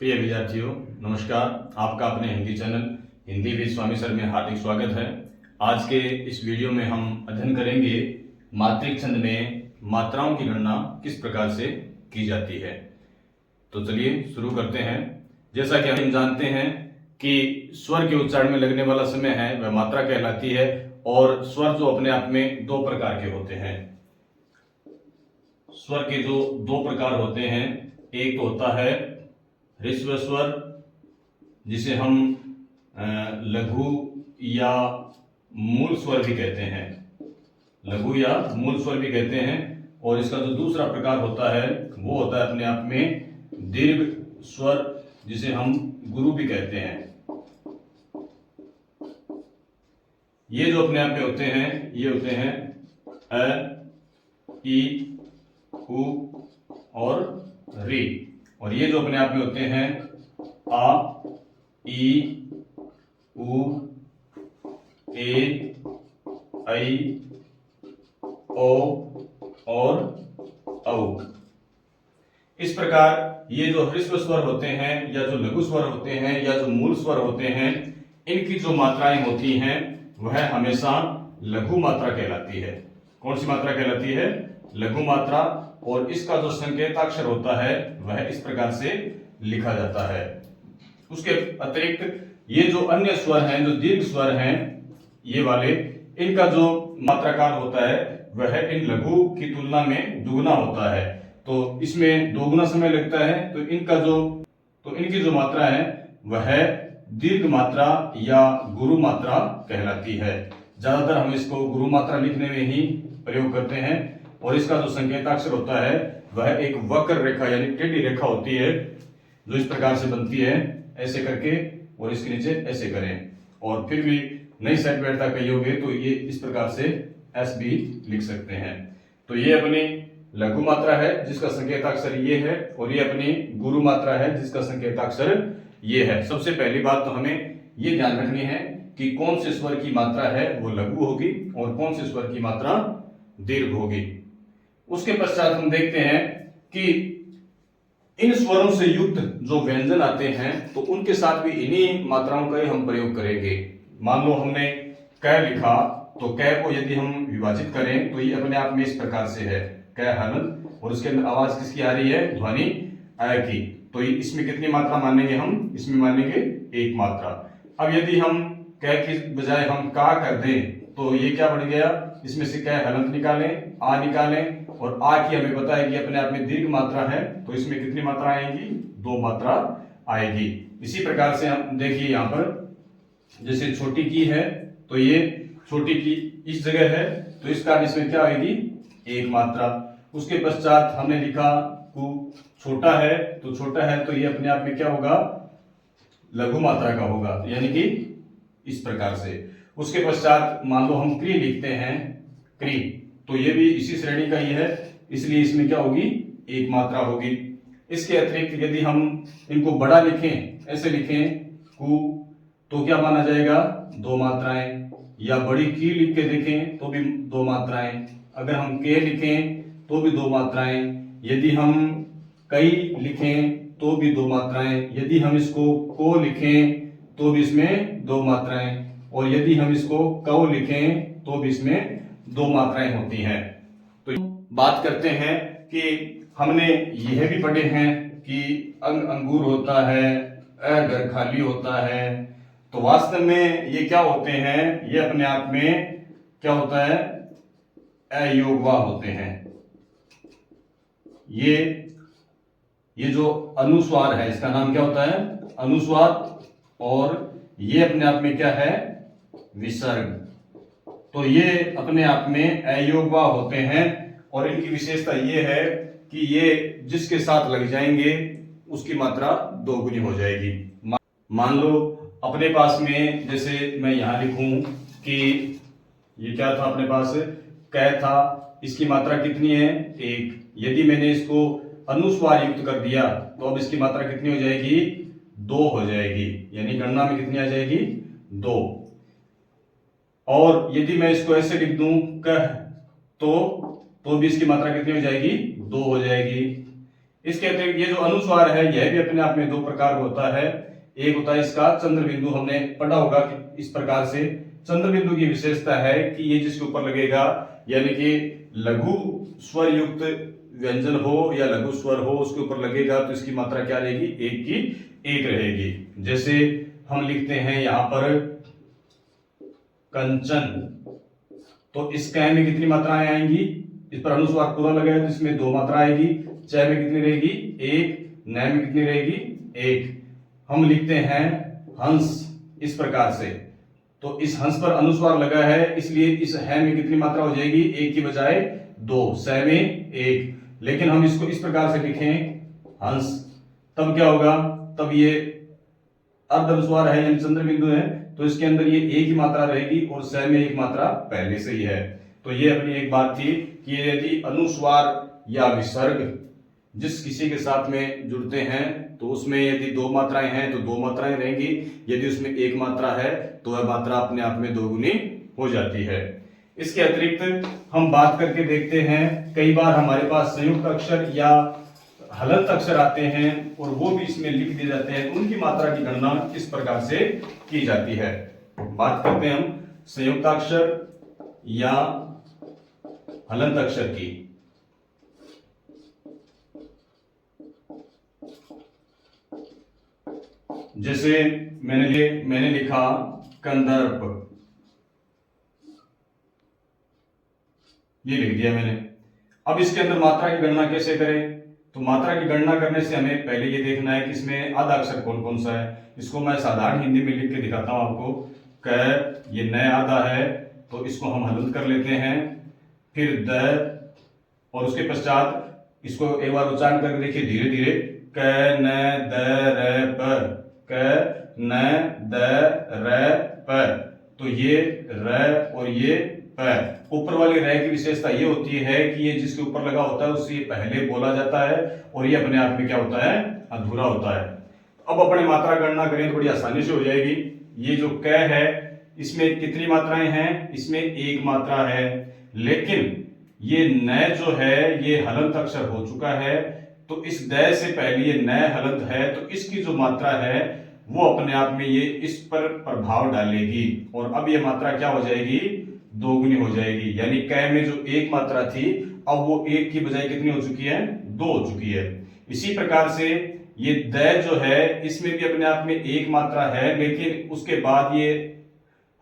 प्रिय विद्यार्थियों, नमस्कार। आपका अपने Hindi channel Hindi with Swami sir में हार्दिक स्वागत है। आज के इस वीडियो में हम अध्ययन करेंगे मात्रिक छंद में मात्राओं की गणना किस प्रकार से की जाती है। तो चलिए शुरू करते हैं। जैसा कि हम जानते हैं कि स्वर के उच्चारण में लगने वाला समय है वह मात्रा कहलाती है, और स्वर जो अपने आप में दो प्रकार के होते हैं। स्वर के जो दो प्रकार होते हैं, एक तो होता है ह्रस्व स्वर, जिसे हम लघु या मूल स्वर भी कहते हैं, लघु या मूल स्वर भी कहते हैं। और इसका जो दूसरा प्रकार होता है वो होता है अपने आप में दीर्घ स्वर, जिसे हम गुरु भी कहते हैं। ये जो अपने आप में होते हैं ये होते हैं अ, ई, उ और री। और ये जो अपने आप में होते हैं आ, ई, उ, ए, ऐ, ओ और औ। इस प्रकार ये जो ह्रस्व स्वर होते हैं या जो लघु स्वर होते हैं या जो मूल स्वर होते हैं, इनकी जो मात्राएं होती हैं वह हमेशा लघु मात्रा कहलाती है। कौन सी मात्रा कहलाती है? लघु मात्रा। और इसका जो संकेताक्षर होता है वह इस प्रकार से लिखा जाता है। उसके अतिरिक्त ये जो अन्य स्वर हैं, जो दीर्घ स्वर हैं, ये वाले, इनका जो मात्राकार होता है वह इन लघु की तुलना में दुगना होता है। तो इसमें दोगुना समय लगता है। तो इनकी जो मात्रा है वह दीर्घ मात्रा या गुरु मात्रा कहलाती है। ज्यादातर हम इसको गुरु मात्रा लिखने में ही प्रयोग करते हैं। और इसका जो संकेताक्षर होता है वह एक वक्र रेखा यानी टेढ़ी रेखा होती है, जो इस प्रकार से बनती है, ऐसे करके और इसके नीचे ऐसे करें। और फिर भी नहीं सेट बैठता कहीं होगे तो ये इस प्रकार से एस भी लिख सकते हैं। तो ये अपनी लघु मात्रा है जिसका संकेताक्षर ये है, और ये अपनी गुरु मात्रा है जिसका संकेताक्षर ये है। सबसे पहली बात तो हमें ये ध्यान रखनी है कि कौन से स्वर की मात्रा है वो लघु होगी और कौन से स्वर की मात्रा दीर्घ होगी। उसके पश्चात हम देखते हैं कि इन स्वरों से युक्त जो व्यंजन आते हैं तो उनके साथ भी इन्हीं मात्राओं का ही हम प्रयोग करेंगे। मान लो हमने क लिखा, तो क को यदि हम विभाजित करें तो ये अपने आप में इस प्रकार से है क हलन, और उसके अंदर आवाज किसकी आ रही है? ध्वनि अ की। तो इसमें कितनी मात्रा मानेंगे हम? इसमें मानेंगे एक मात्रा। अब यदि हम क की बजाय हम का कर दें तो ये क्या बन गया? इसमें से क हलंत निकालें, आ निकालें, और आ की हमें पता है कि अपने आप में दीर्घ मात्रा है, तो इसमें कितनी मात्रा आएगी? दो मात्रा आएगी। इसी प्रकार से हम देखिए यहाँ पर जैसे छोटी की है, तो ये छोटी की इस जगह है, तो इस कारण इसमें क्या आएगी? एक मात्रा। उसके पश्चात हमने लिखा कु, छोटा है, तो छोटा है तो ये अपने आप में क्या होगा? लघु मात्रा का होगा, यानी कि इस प्रकार से। उसके पश्चात मान लो हम क्री लिखते हैं, क्री, तो ये भी इसी श्रेणी का ही है, इसलिए इसमें क्या होगी? एक मात्रा होगी। इसके अतिरिक्त यदि हम इनको बड़ा लिखें, ऐसे लिखें कु, तो क्या माना जाएगा? दो मात्राएं। या बड़ी की लिख के देखें तो भी दो मात्राएं। अगर हम के लिखें तो भी दो मात्राएं। यदि हम कई लिखें तो भी दो मात्राएं। यदि हम इसको को लिखें तो भी इसमें दो मात्राएं। और यदि हम इसको कौ लिखें तो भी इसमें दो मात्राएं होती हैं। तो बात करते हैं कि हमने यह भी पढ़े हैं कि अंग अंगूर होता है, अ घर खाली होता है। तो वास्तव में ये क्या होते हैं? ये अपने आप में क्या होता है? अयोगवा होते हैं। ये जो अनुस्वार है इसका नाम क्या होता है? अनुस्वार। और ये अपने आप में क्या है? विसर्ग। तो ये अपने आप में अयोगवा होते हैं, और इनकी विशेषता ये है कि ये जिसके साथ लग जाएंगे उसकी मात्रा दोगुनी हो जाएगी। मान लो अपने पास में, जैसे मैं यहां लिखूं कि ये क्या था अपने पास? क था, इसकी मात्रा कितनी है? एक। यदि मैंने इसको अनुस्वार युक्त कर दिया तो अब इसकी मात्रा कितनी हो जाएगी? दो हो जाएगी, यानी गणना में कितनी आ जाएगी? दो। और यदि मैं इसको ऐसे लिख दूं कह, तो भी इसकी मात्रा कितनी हो जाएगी? दो हो जाएगी। इसके अतिरिक्त ये जो अनुस्वार है यह भी अपने आप में दो प्रकार का होता है। एक होता है इसका चंद्र बिंदु, हमने पढ़ा होगा कि इस प्रकार से चंद्र बिंदु की विशेषता है कि ये जिसके ऊपर लगेगा, यानी कि लघु स्वर युक्त व्यंजन हो या लघु स्वर हो, उसके ऊपर लगेगा तो इसकी मात्रा क्या रहेगी, एक की एक रहेगी। जैसे हम लिखते हैं यहां पर कंचन, तो इस कै में कितनी मात्राएं आएंगी, इस पर अनुस्वार पूरा लगा तो इसमें दो मात्रा आएगी। च में कितनी रहेगी, एक। न में कितनी रहेगी, एक। हम लिखते हैं हंस इस प्रकार से, तो इस हंस पर अनुस्वार लगा है इसलिए इस है में कितनी मात्रा हो जाएगी, एक की बजाय दो। स में एक। लेकिन हम इसको इस प्रकार से लिखें हंस, तब क्या होगा, तब ये अर्ध अनुस्वार है यानी चंद्र बिंदु है, तो इसके अंदर ये एक ही मात्रा रहेगी और स में एक मात्रा पहले से ही है। तो ये अपनी एक बात थी कि यदि अनुस्वार या विसर्ग जिस किसी के साथ में जुड़ते हैं तो उसमें यदि दो मात्राएं हैं तो दो मात्राएं रहेंगी, यदि उसमें एक मात्रा है तो वह मात्रा अपने आप में दोगुनी हो जाती है। इसके अतिरिक्त हम बात करके देखते हैं, कई बार हमारे पास संयुक्त अक्षर या हलंत अक्षर आते हैं और वो भी इसमें लिख दिए जाते हैं, उनकी मात्रा की गणना किस प्रकार से की जाती है। बात करते हैं हम संयुक्ताक्षर या हलंत अक्षर की। जैसे मैंने लिखा कंदर्प, ये लिख दिया मैंने। अब इसके अंदर मात्रा की गणना कैसे करें, तो मात्रा की गणना करने से हमें पहले ये देखना है कि इसमें आधा अक्षर कौन कौन सा है। इसको मैं साधारण हिंदी में लिख के दिखाता हूं आपको। क ये न आधा है तो इसको हम हलंत कर लेते हैं, फिर द और उसके पश्चात इसको एक बार उच्चारण करके देखिए धीरे धीरे, क न द र प, क न द र प। तो ये र और ये प। ऊपर वाली र की विशेषता ये होती है कि ये जिसके ऊपर लगा होता है उससे पहले बोला जाता है और ये अपने आप में क्या होता है, अधूरा होता है। अब अपने मात्रा गणना करें थोड़ी आसानी से हो जाएगी। ये जो क है इसमें कितनी मात्राएं हैं, इसमें एक मात्रा है, लेकिन ये न जो है ये हलंत अक्षर हो चुका है, तो इस द से पहले ये न हलंत है, तो इसकी जो मात्रा है वो अपने आप में ये इस पर प्रभाव डालेगी और अब ये मात्रा क्या हो जाएगी, दोगुनी हो जाएगी। यानी क में जो एक मात्रा थी अब वो एक की बजाय कितनी हो चुकी है, दो हो चुकी है। इसी प्रकार से ये द जो है इसमें भी अपने आप में एक मात्रा है, लेकिन उसके बाद ये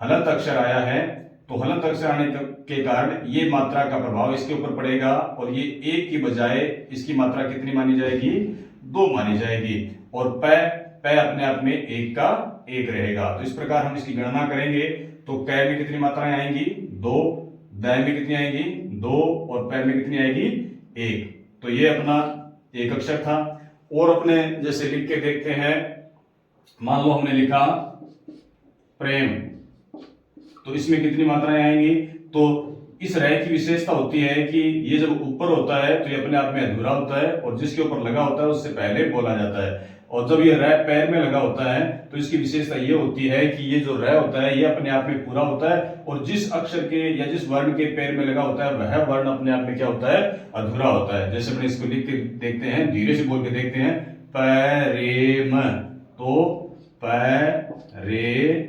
हलंत अक्षर आया है, तो हलंत अक्षर आने के कारण ये मात्रा का प्रभाव इसके ऊपर पड़ेगा और ये एक की बजाय इसकी मात्रा कितनी मानी जाएगी, दो मानी जाएगी। और प अपने आप में एक का एक रहेगा। तो इस प्रकार हम इसकी गणना करेंगे तो क में कितनी मात्राएं आएंगी, दो। द में कितनी आएंगी, दो। और प में कितनी आएगी, एक। तो ये अपना एक अक्षर था। और अपने जैसे लिख के देखते हैं, मान लो हमने लिखा प्रेम, तो इसमें कितनी मात्राएं आएंगी, तो इस रह की विशेषता होती है कि ये जब ऊपर होता है तो ये अपने आप में अधूरा होता है और जिसके ऊपर लगा होता है उससे पहले बोला जाता है। और जब ये रह पैर में लगा होता है तो इसकी विशेषता ये होती है कि ये जो रह होता है ये अपने आप में पूरा होता है और जिस अक्षर के या जिस वर्ण के पैर में लगा होता है वह वर्ण अपने आप में क्या होता है, अधूरा होता है। जैसे अपने इसको लिख के देखते हैं, धीरे से बोल के देखते हैं, पैरेम, तो पैरेम।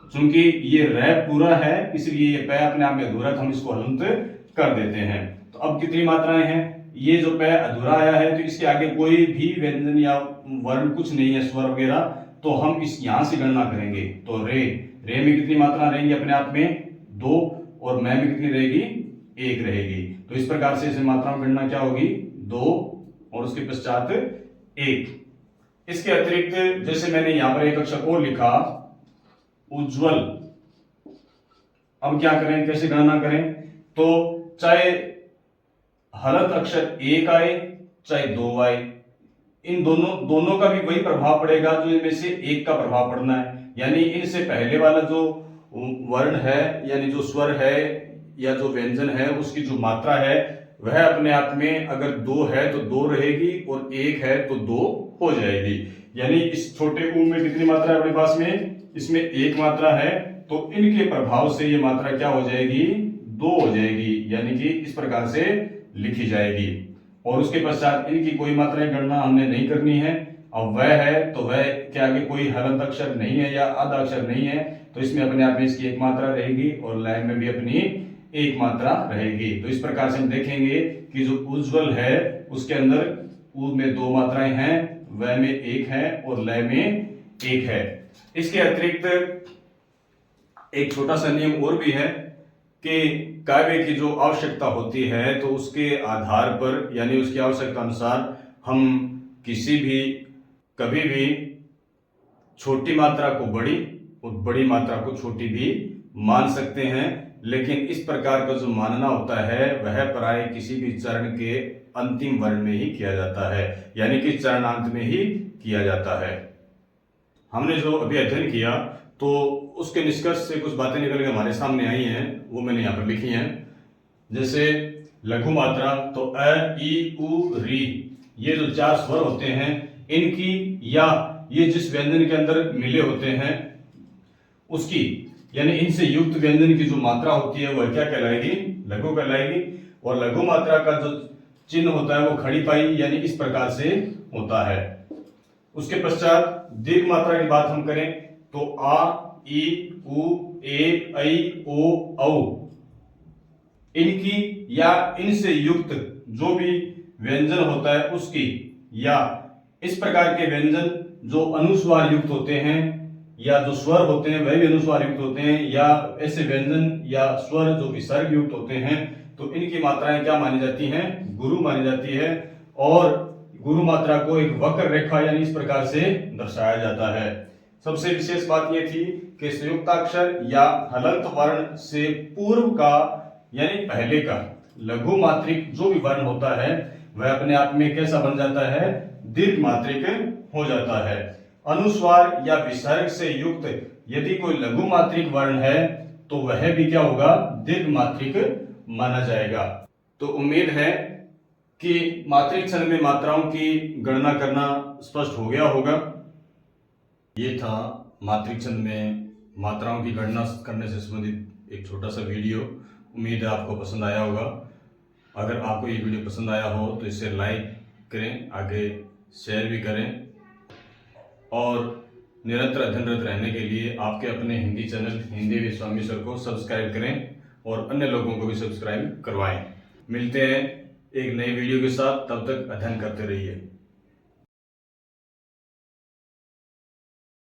चूंकि ये र पूरा है इसलिए ये पै अपने आप में अधूरा, तो हम इसको हलंत कर देते हैं। तो अब कितनी मात्राएं हैं, ये जो पै अधूरा आया है तो इसके आगे कोई भी व्यंजन या वर्ण कुछ नहीं है, स्वर वगैरह, तो हम इस यहां से गणना करेंगे। तो रे में कितनी मात्रा रहेंगी, अपने आप में दो, और मैं में कितनी रहेगी, एक रहेगी। तो इस प्रकार से इसे मात्रा में गणना क्या होगी, दो और उसके पश्चात एक। इसके अतिरिक्त जैसे मैंने यहां पर एक अक्षर और लिखा उज्जवल। अब क्या करें, कैसे गणना करें, तो चाहे हलंत अक्षर एक आए चाहे दो आए, इन दोनों का भी वही प्रभाव पड़ेगा जो इनमें से एक का प्रभाव पड़ना है। यानी इनसे पहले वाला जो वर्ण है यानी जो स्वर है या जो व्यंजन है उसकी जो मात्रा है वह अपने आप में अगर दो है तो दो रहेगी और एक है तो दो हो जाएगी। यानी इस छोटे ऊ में कितनी मात्रा है अपने पास में, इसमें एक मात्रा है, तो इनके प्रभाव से ये मात्रा क्या हो जाएगी, दो हो जाएगी, यानी कि इस प्रकार से लिखी जाएगी। और उसके पश्चात इनकी कोई मात्राएं गणना हमने नहीं करनी है। अब वह है तो वह के आगे कोई हलंत अक्षर नहीं है या आधा अक्षर नहीं है, तो इसमें अपने आप में इसकी एक मात्रा रहेगी और लय में भी अपनी एक मात्रा रहेगी। तो इस प्रकार से हम देखेंगे कि जो उज्ज्वल है उसके अंदर उ में 2 मात्राएं हैं, वह में 1 है और लय में 1 है। इसके अतिरिक्त एक छोटा सा नियम और भी है कि काव्य की जो आवश्यकता होती है तो उसके आधार पर यानी उसकी आवश्यकता अनुसार हम किसी भी कभी भी छोटी मात्रा को बड़ी और बड़ी मात्रा को छोटी भी मान सकते हैं, लेकिन इस प्रकार का जो मानना होता है वह प्राय किसी भी चरण के अंतिम वर्ण में ही किया जाता है, यानी कि चरणांत में ही किया जाता है। हमने जो अभी अध्ययन किया तो उसके निष्कर्ष से कुछ बातें निकल के हमारे सामने आई हैं, वो मैंने यहाँ पर लिखी हैं। जैसे लघु मात्रा तो अ, ई, उ, री, ये जो 4 स्वर होते हैं इनकी या ये जिस व्यंजन के अंदर मिले होते हैं उसकी यानी इनसे युक्त व्यंजन की जो मात्रा होती है वह क्या कहलाएगी? लघु कहलाएगी। और लघु मात्रा का जो चिन्ह होता है वो खड़ी पाई यानी इस प्रकार से होता है। उसके पश्चात दीर्घ मात्रा की बात हम करें तो आ, ई, उ, ए, ऐ, ओ, औ, इनकी या इनसे युक्त जो भी व्यंजन होता है उसकी, या इस प्रकार के व्यंजन जो अनुस्वार युक्त होते हैं या जो स्वर होते हैं वह भी अनुस्वार युक्त होते हैं, या ऐसे व्यंजन या स्वर जो विसर्ग युक्त होते हैं तो इनकी मात्राएं क्या मानी जाती हैं? गुरु मानी जाती है। और गुरु मात्रा को एक वक्र रेखा यानी इस प्रकार से दर्शाया जाता है। सबसे विशेष बात यह थी कि संयुक्ताक्षर या हलंत वर्ण से पूर्व का यानी पहले का लघु मात्रिक जो भी वर्ण होता है वह अपने आप में कैसा बन जाता है? दीर्घ मात्रिक हो जाता है। अनुस्वार या विसर्ग से युक्त यदि कोई लघु मात्रिक वर्ण है तो वह भी क्या होगा? दीर्घ मात्रिक माना जाएगा। तो उम्मीद है कि मात्रिक छंद में मात्राओं की गणना करना स्पष्ट हो गया होगा। ये था मात्रिक छंद में मात्राओं की गणना करने से संबंधित एक छोटा सा वीडियो। उम्मीद है आपको पसंद आया होगा। अगर आपको ये वीडियो पसंद आया हो तो इसे लाइक करें, आगे शेयर भी करें, और निरंतर अध्ययनरत रहने के लिए आपके अपने Hindi channel Hindi with Swami sir को सब्सक्राइब करें और अन्य लोगों को भी सब्सक्राइब करवाएं। मिलते हैं एक नई वीडियो के साथ, तब तक अध्ययन करते रहिए।